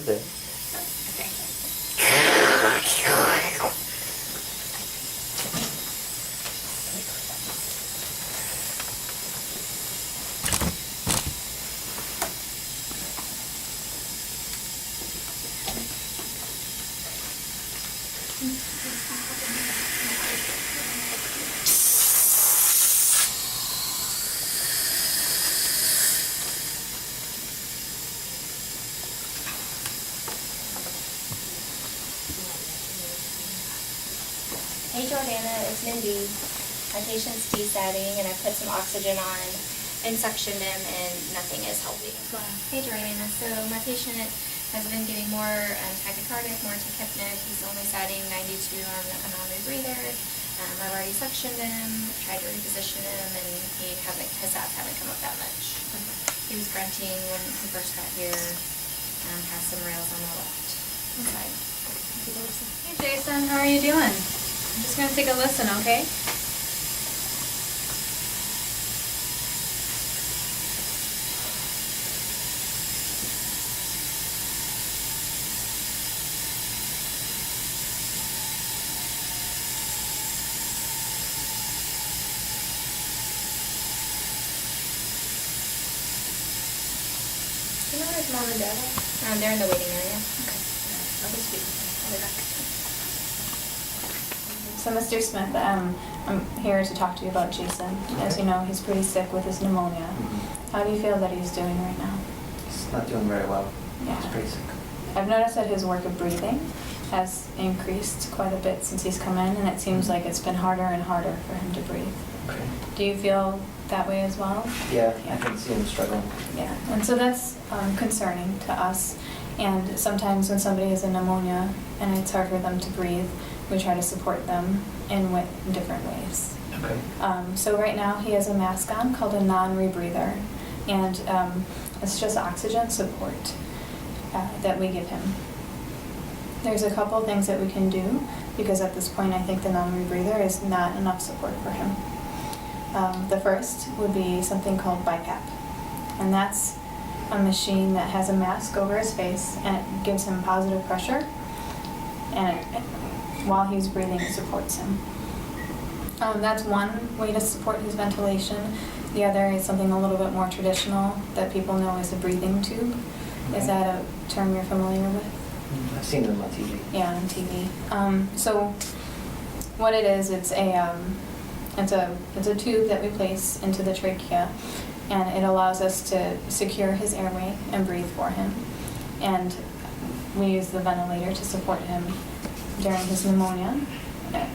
a bit. Hey Jordana, it's Mindy. My patient's desatting and I put some oxygen on and suctioned him and nothing is helping. Wow. Hey Jordana, so my patient has been getting more tachycardic, more tachypnic. He's only satting 92 on a non-rebreather. I've already suctioned him, tried to reposition him, and his sats haven't come up that much. He was grunting when he first got here, has some rails on the left side. Hey Jason, how are you doing? I'm just gonna take a listen, okay? Do you know where his mom and dad are? They're in the waiting area. Okay. I'll just speak with them. I'll be back. So, Mr. Smith, I'm here to talk to you about Jason. As you know, he's pretty sick with his pneumonia. How do you feel that he's doing right now? He's not doing very well. Yeah. He's pretty sick. I've noticed that his work of breathing has increased quite a bit since he's come in, and it seems like it's been harder and harder for him to breathe. Okay. Do you feel that way as well? Yeah, I can see him struggling. Yeah, and so that's concerning to us. And sometimes when somebody has a pneumonia and it's hard for them to breathe, we try to support them in different ways. Okay. So right now he has a mask on called a non-rebreather, and it's just oxygen support that we give him. There's a couple things that we can do, because at this point I think the non-rebreather is not enough support for him. The first would be something called BiPAP, and that's a machine that has a mask over his face and it gives him positive pressure, and while he's breathing it supports him. That's one way to support his ventilation. The other is something a little bit more traditional that people know as a breathing tube. Is that a term you're familiar with? I've seen them on TV. Yeah, on TV. So what it is, it's a tube that we place into the trachea, and it allows us to secure his airway and breathe for him. And we use the ventilator to support him during his pneumonia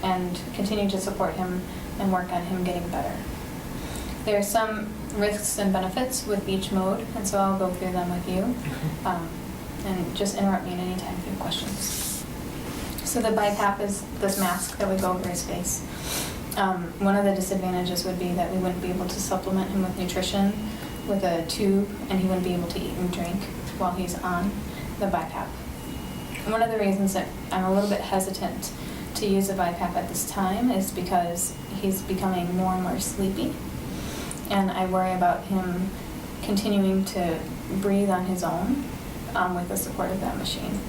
and continue to support him and work on him getting better. There are some risks and benefits with each mode, and so I'll go through them with you. And just interrupt me at any time if you have questions. So the BiPAP is this mask that would go over his face. One of the disadvantages would be that we wouldn't be able to supplement him with nutrition with a tube, and he wouldn't be able to eat and drink while he's on the BiPAP. One of the reasons that I'm a little bit hesitant to use a BiPAP at this time is because he's becoming more and more sleepy, and I worry about him continuing to breathe on his own with the support of that machine.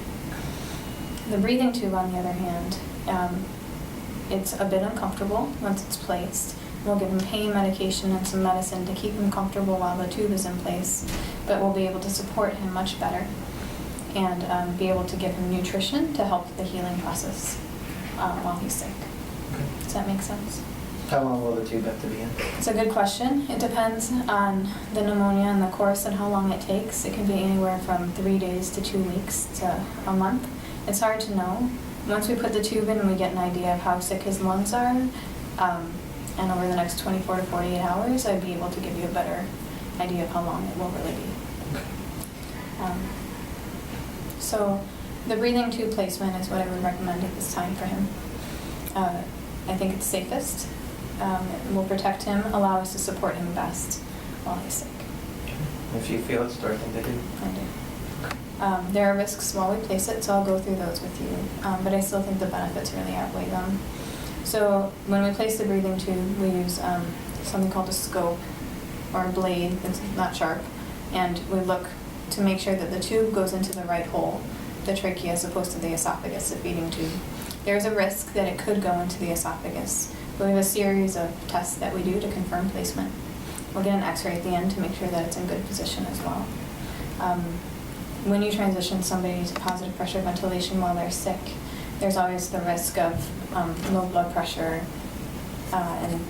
The breathing tube, on the other hand, it's a bit uncomfortable once it's placed. We'll give him pain medication and some medicine to keep him comfortable while the tube is in place, but we'll be able to support him much better and be able to give him nutrition to help the healing process while he's sick. Okay. Does that make sense? How long will the tube have to be in? It's a good question. It depends on the pneumonia and the course and how long it takes. It can be anywhere from 3 days to 2 weeks to a month. It's hard to know. Once we put the tube in, we get an idea of how sick his lungs are, and over the next 24 to 48 hours, I'd be able to give you a better idea of how long it will really be. So the breathing tube placement is what I would recommend at this time for him. I think it's safest. It will protect him, allow us to support him best while he's sick. If you feel it's the right thing to do. I do. There are risks while we place it, so I'll go through those with you, but I still think the benefits really outweigh them. So when we place the breathing tube, we use something called a scope or a blade that's not sharp, and we look to make sure that the tube goes into the right hole, the trachea as opposed to the esophagus, the feeding tube. There's a risk that it could go into the esophagus. But we have a series of tests that we do to confirm placement. We'll get an x-ray at the end to make sure that it's in good position as well. When you transition somebody to positive pressure ventilation while they're sick, there's always the risk of low blood pressure and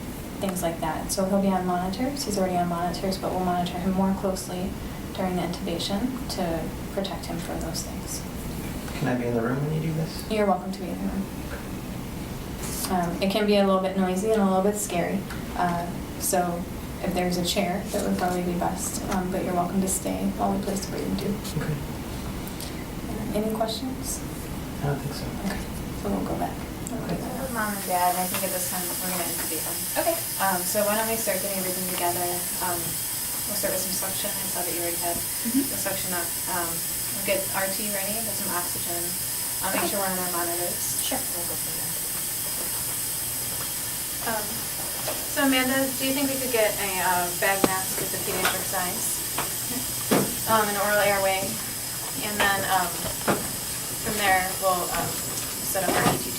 things like that. So he'll be on monitors. He's already on monitors, but we'll monitor him more closely during the intubation to protect him from those things. Can I be in the room when you do this? You're welcome to be in the room. It can be a little bit noisy and a little bit scary. So if there's a chair, that would probably be best. But you're welcome to stay while we place the breathing tube. Okay. Any questions? I don't think so. Okay, so we'll go back. Mom and Dad, I think at this time we're gonna intubate them. Okay. So why don't we start getting everything together? We'll start with some suction. I saw that you already had the suction up. We'll get RT ready, get some oxygen. I'll make Okay. sure we're on our monitors. Sure. We'll go from there. So Amanda, do you think we could get a bag mask with the pediatric size? An oral airway, and then from there we'll set up our ET tubes.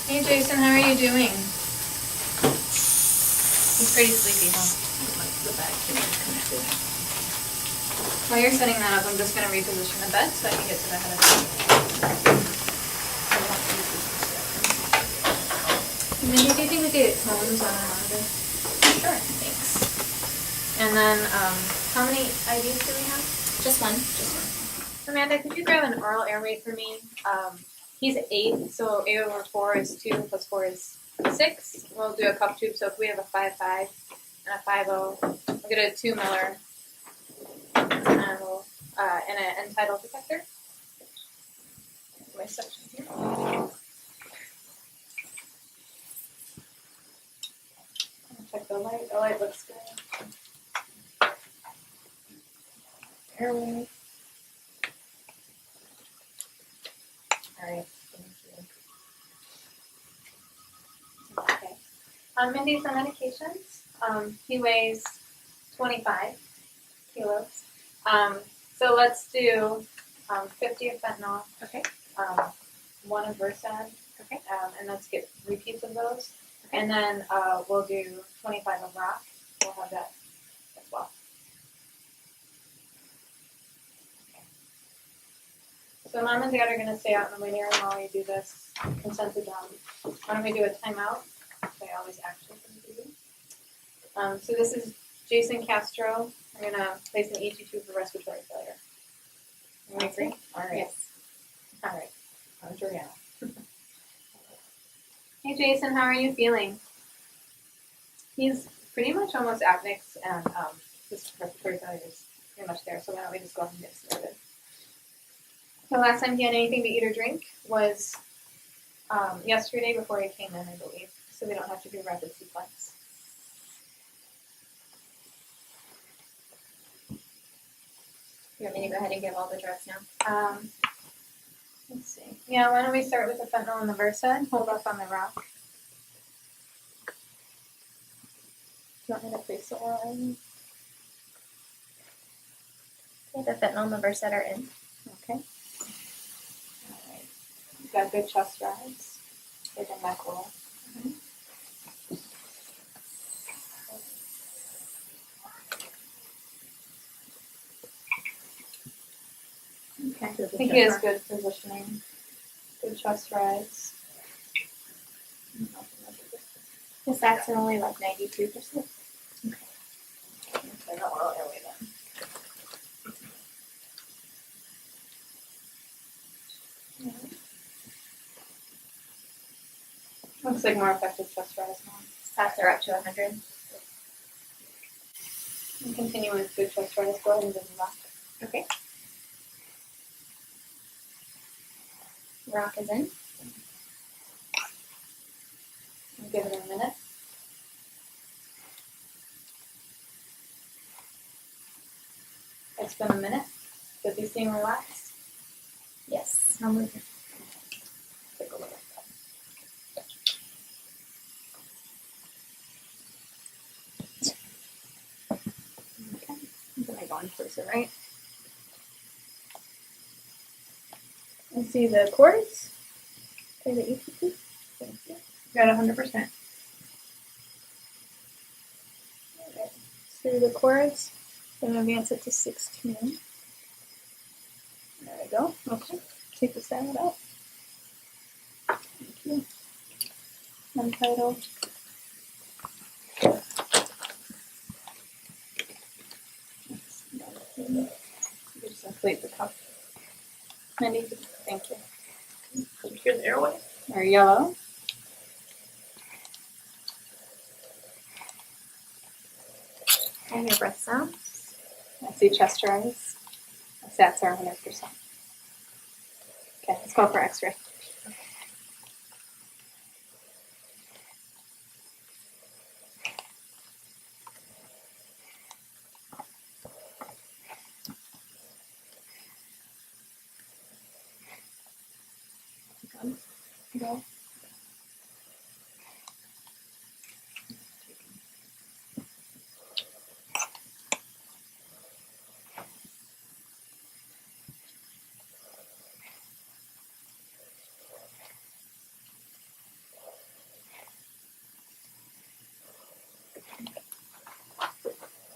Hey Jason, how are you doing? He's pretty sleepy, huh? While you're setting that up, I'm just going to reposition the bed so I can get to the head of the Mindy, do you think we could get tones on our monitor? Sure, thanks. And then, how many IVs do we have? Just one. Amanda, could you grab an oral airway for me? He's 8, so 8 over 4 is 2, plus 4 is 6. We'll do a cup tube, so if we have a 5.5 and a 5.0, we'll get a 2 miller and we'll, and an end tidal detector. My section here. Check the light. The light looks good. Airway. Alright, thank you. Okay. Mindy, some medications. He weighs 25 kilos. So let's do 50 of fentanyl. Okay. 1 of Versed. Okay. And let's get repeats of those. Okay. And then we'll do 25 of rock. We'll have that as well. So Mom and Dad are going to stay out in the waiting room while we do this consented down. Why don't we do a timeout? They always actually do. So this is Jason Castro. We're going to place an ET2 for respiratory failure. You agree? All right. Yes. All right. I'm Juliana. Hey Jason, how are you feeling? He's pretty much almost apneic and his respiratory failure is pretty much there. So why don't we just go ahead and get started? The last time he had anything to eat or drink was yesterday before he came in, I believe. So we don't have to do rapid sequence. You want me to go ahead and give all the drugs now? Let's see. Yeah, why don't we start with the fentanyl and the Versed? Hold off on the rock. Do you want me to place the oral in? Okay, the fentanyl and the Versed are in. Okay. Alright. You've got good chest rise. Good neck roll. Okay. I think he has good positioning. Good chest rise. His sats are only like 92%. Okay, no oral airway then. Looks like more effective chest rise now. Sats are up to 100. And continue with good chest rise. Go ahead and do the rock. Okay. Rock is in. I'll give it a minute. less than a minute. Does he seem relaxed? Yes. How move him. Take a look. Okay. I'm gonna go in person, right? And see the chords. Okay, the EPP. Thank you. Got 100%. Alright. See the chords. Then advance it to 16. There we go. Okay. Take the sound out. Thank you. Untitled. You just inflate the cup. Mandy, thank you. Did you hear the airway? Or yellow. And your breath sounds. I see chest rise. Sats are 100%. Okay, let's go for x-ray. Go.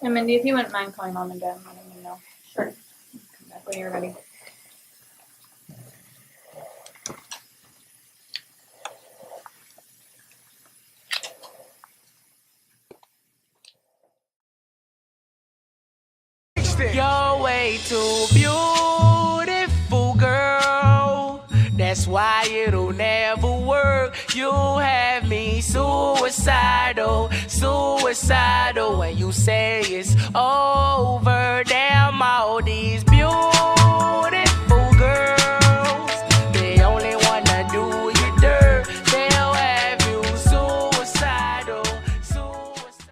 And Mindy, if you wouldn't mind calling Mom and Dad, letting me know. Sure. Come back when you're ready. You're way too beautiful, girl. That's why it'll never work. You have me suicidal, suicidal. When you say it's over, damn all these